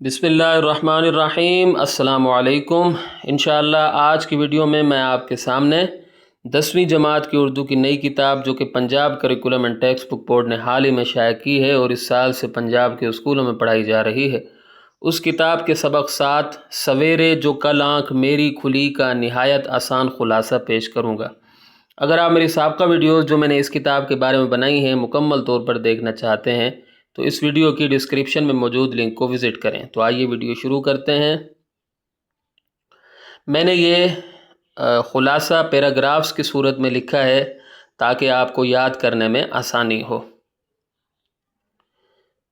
बिस्मिल्लाहिर्रहमानिर्रहीम। अस्सलामु अलैकुम। इंशाअल्लाह आज की वीडियो में मैं आपके सामने 10वीं जमात की उर्दू की नई किताब जो कि Punjab curriculum and text book board ने हाल ही में शाया की है और इस साल से पंजाब के स्कूलों में पढ़ाई जा रही है, उस किताब के सबक 7 सवेरे जो कल आँख मेरी खुली का निहायत आसान ख़ुलासा पेश करूँगा। अगर आप मेरी साबका वीडियोस जो मैंने इस किताब के बारे में बनाई हैं मुकम्मल तौर पर देखना चाहते हैं तो इस वीडियो की डिस्क्रिप्शन में मौजूद लिंक को विज़िट करें। तो आइए वीडियो शुरू करते हैं। मैंने ये ख़ुलासा पैराग्राफ्स की सूरत में लिखा है ताकि आपको याद करने में आसानी हो।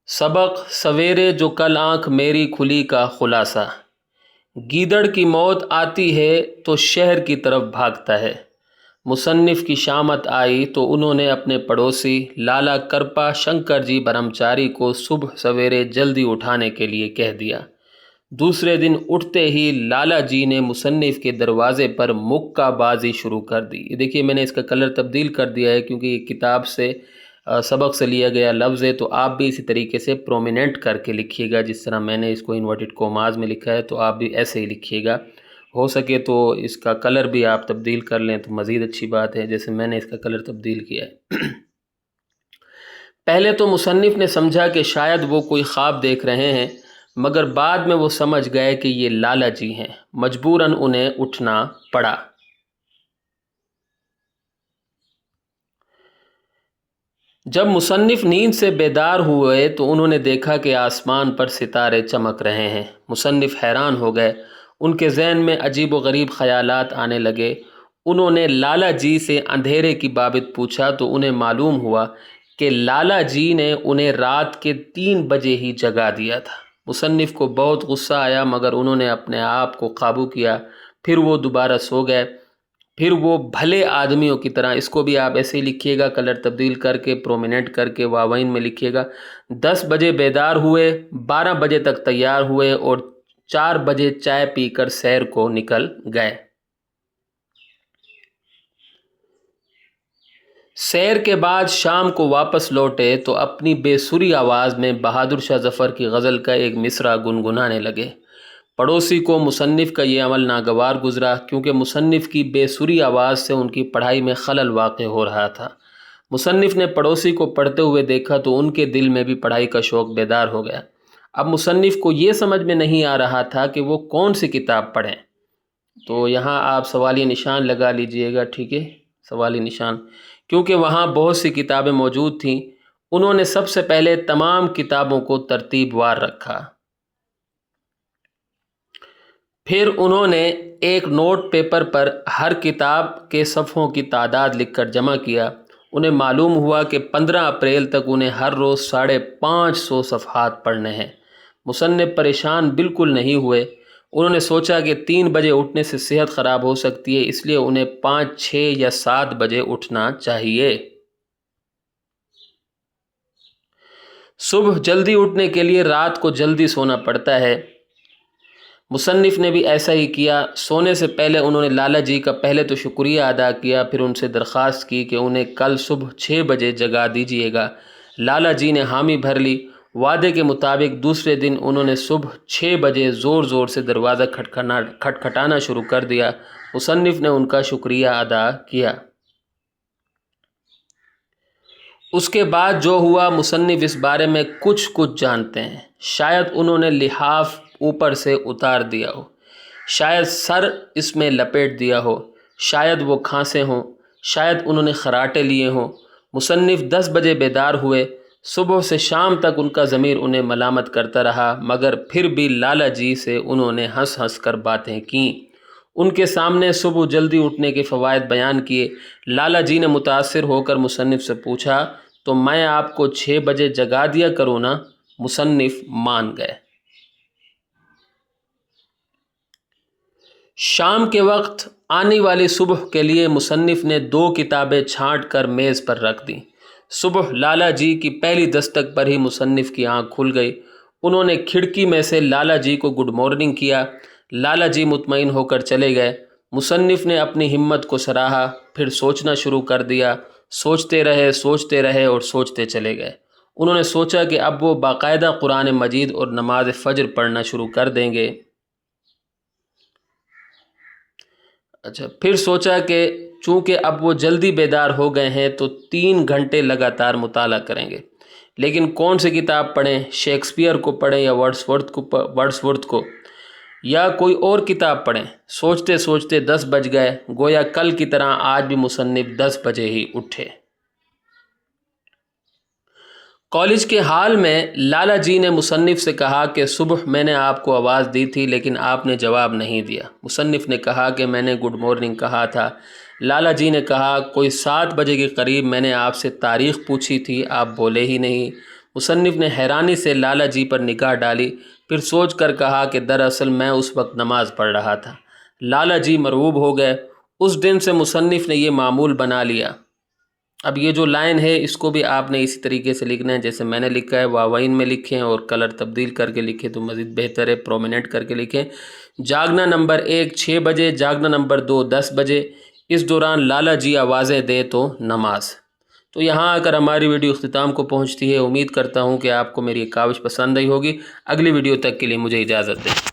सबक सवेरे जो कल आँख मेरी खुली का ख़ुलासा। गीदड़ की मौत आती है तो शहर की तरफ भागता है। मुसन्निफ़ की शामत आई तो उन्होंने अपने पड़ोसी लाला करपा शंकर जी ब्रह्मचारी को सुबह सवेरे जल्दी उठाने के लिए कह दिया। दूसरे दिन उठते ही लाला जी ने मुसन्निफ़ के दरवाज़े पर मुक्काबाजी शुरू कर दी। ये देखिए मैंने इसका कलर तब्दील कर दिया है क्योंकि ये किताब से सबक से लिया गया लफ्ज़ है, तो आप भी इसी तरीके से प्रोमिनेंट करके लिखिएगा। जिस तरह मैंने इसको इन्वर्टेड कोमाज में लिखा है तो आप भी ऐसे ही लिखिएगा। हो सके तो इसका कलर भी आप तब्दील कर लें तो मज़ीद अच्छी बात है, जैसे मैंने इसका कलर तब्दील किया है। पहले तो मुसन्निफ़ ने समझा कि शायद वो कोई ख्वाब देख रहे हैं, मगर बाद में वो समझ गए कि ये लाला जी हैं। मजबूरन उन्हें उठना पड़ा। जब मुसन्निफ़ नींद से बेदार हुए तो उन्होंने देखा कि आसमान पर सितारे चमक रहे हैं। मुसन्निफ़ हैरान हो गए। उनके जहन में अजीब व गरीब ख़यालात आने लगे। उन्होंने लाला जी से अंधेरे की बाबत पूछा तो उन्हें मालूम हुआ कि लाला जी ने उन्हें रात के 3 बजे ही जगा दिया था। मुसन्निफ़ को बहुत गुस्सा आया, मगर उन्होंने अपने आप को काबू किया। फिर वो दोबारा सो गए। फिर वो भले आदमियों की तरह, इसको भी आप ऐसे ही लिखिएगा, कलर तब्दील करके प्रोमिनेंट करके वावैन में लिखिएगा। 10 बजे बेदार हुए, 12 बजे तक तैयार हुए और 4 बजे चाय पीकर सैर को निकल गए। सैर के बाद शाम को वापस लौटे तो अपनी बेसुरी आवाज़ में बहादुर शाह ज़फ़र की गज़ल का एक मिसरा गुनगुनाने लगे। पड़ोसी को मुसन्निफ़ का ये अमल नागवार गुज़रा क्योंकि मुसन्निफ़ की बेसुरी आवाज़ से उनकी पढ़ाई में खलल वाक़ हो रहा था। मुसन्निफ़ ने पड़ोसी को पढ़ते हुए देखा तो उनके दिल में भी पढ़ाई का शौक़ बेदार हो गया। अब मुसन्निफ़ को ये समझ में नहीं आ रहा था कि वो कौन सी किताब पढ़ें। तो यहाँ आप सवालिया निशान लगा लीजिएगा, ठीक है, सवाली निशान, क्योंकि वहाँ बहुत सी किताबें मौजूद थीं। उन्होंने सबसे पहले तमाम किताबों को तरतीबवार रखा। फिर उन्होंने एक नोट पेपर पर हर किताब के सफ़ों की तादाद लिखकर जमा किया। उन्हें मालूम हुआ कि 15 अप्रैल तक उन्हें हर रोज़ 550 सफ़हात पढ़ने हैं। मुसन्निफ़ परेशान बिल्कुल नहीं हुए। उन्होंने सोचा कि 3 बजे उठने से सेहत ख़राब हो सकती है, इसलिए उन्हें 5, 6 या 7 बजे उठना चाहिए। सुबह जल्दी उठने के लिए रात को जल्दी सोना पड़ता है। मुसन्निफ़ ने भी ऐसा ही किया। सोने से पहले उन्होंने लाला जी का पहले तो शुक्रिया अदा किया, फिर उनसे दरख्वास्त की कि उन्हें कल सुबह 6 बजे जगा दीजिएगा। लाला जी ने हामी भर ली। वादे के मुताबिक दूसरे दिन उन्होंने सुबह 6 बजे ज़ोर ज़ोर से दरवाज़ा खटखटाना शुरू कर दिया। मुसन्निफ़ ने उनका शुक्रिया अदा किया। उसके बाद जो हुआ मुसन्निफ़ इस बारे में कुछ जानते हैं। शायद उन्होंने लिहाफ ऊपर से उतार दिया हो, शायद सर इसमें लपेट दिया हो, शायद वो खांसे हों, शायद उन्होंने खराटे लिए हों। मुसन्निफ़ 10 बजे बेदार हुए। सुबह से शाम तक उनका ज़मीर उन्हें मलामत करता रहा, मगर फिर भी लाला जी से उन्होंने हंस हंस कर बातें की। उनके सामने सुबह जल्दी उठने के फ़वाइद बयान किए। लाला जी ने मुतासिर होकर मुसन्निफ़ से पूछा, तो मैं आपको 6 बजे जगा दिया करूँ ना? मुसन्निफ़ मान गए। शाम के वक्त आने वाली सुबह के लिए मुसन्निफ़ ने 2 किताबें छांट कर मेज़ पर रख दी। सुबह लाला जी की पहली दस्तक पर ही मुसन्निफ़ की आंख खुल गई। उन्होंने खिड़की में से लाला जी को गुड मॉर्निंग किया। लाला जी मुतमईन होकर चले गए। मुसन्निफ़ ने अपनी हिम्मत को सराहा, फिर सोचना शुरू कर दिया। सोचते रहे और सोचते चले गए। انہوں نے سوچا کہ اب وہ باقاعدہ قرآن مجید اور نماز فجر پڑھنا شروع کر دیں گے۔ پھر سوچا کہ چونکہ اب وہ جلدی بیدار ہو گئے ہیں تو 3 گھنٹے لگاتار مطالعہ کریں گے، لیکن کون سی کتاب پڑھیں؟ شیکسپیئر کو پڑھیں یا ورڈسورتھ کو یا کوئی اور کتاب پڑھیں؟ سوچتے سوچتے 10 بج گئے، گویا کل کی طرح آج بھی مصنف 10 بجے ہی اٹھے۔ کالج کے حال میں لالا جی نے مصنف سے کہا کہ صبح میں نے آپ کو آواز دی تھی لیکن آپ نے جواب نہیں دیا۔ مصنف نے کہا کہ میں نے گڈ مارننگ کہا تھا۔ لالا جی نے کہا کوئی 7 بجے کے قریب میں نے آپ سے تاریخ پوچھی تھی، آپ بولے ہی نہیں۔ مصنف نے حیرانی سے لالا جی پر نگاہ ڈالی، پھر سوچ کر کہا کہ دراصل میں اس وقت نماز پڑھ رہا تھا۔ لالا جی مرعوب ہو گئے۔ اس دن سے مصنف نے یہ معمول بنا لیا۔ اب یہ جو لائن ہے اس کو بھی آپ نے اسی طریقے سے لکھنا ہے جیسے میں نے لکھا ہے، واوائن میں لکھیں اور کلر تبدیل کر کے لکھیں تو مزید بہتر ہے، پرومیننٹ کر کے لکھیں۔ جاگنا نمبر 1 6 بجے، جاگنا نمبر 2 10 بجے، اس دوران لالا جی آوازیں دے تو نماز۔ تو یہاں آ کر ہماری ویڈیو اختتام کو پہنچتی ہے۔ امید کرتا ہوں کہ آپ کو میری یہ کاوش پسند آئی ہوگی۔ اگلی ویڈیو تک کے لیے مجھے اجازت دیں۔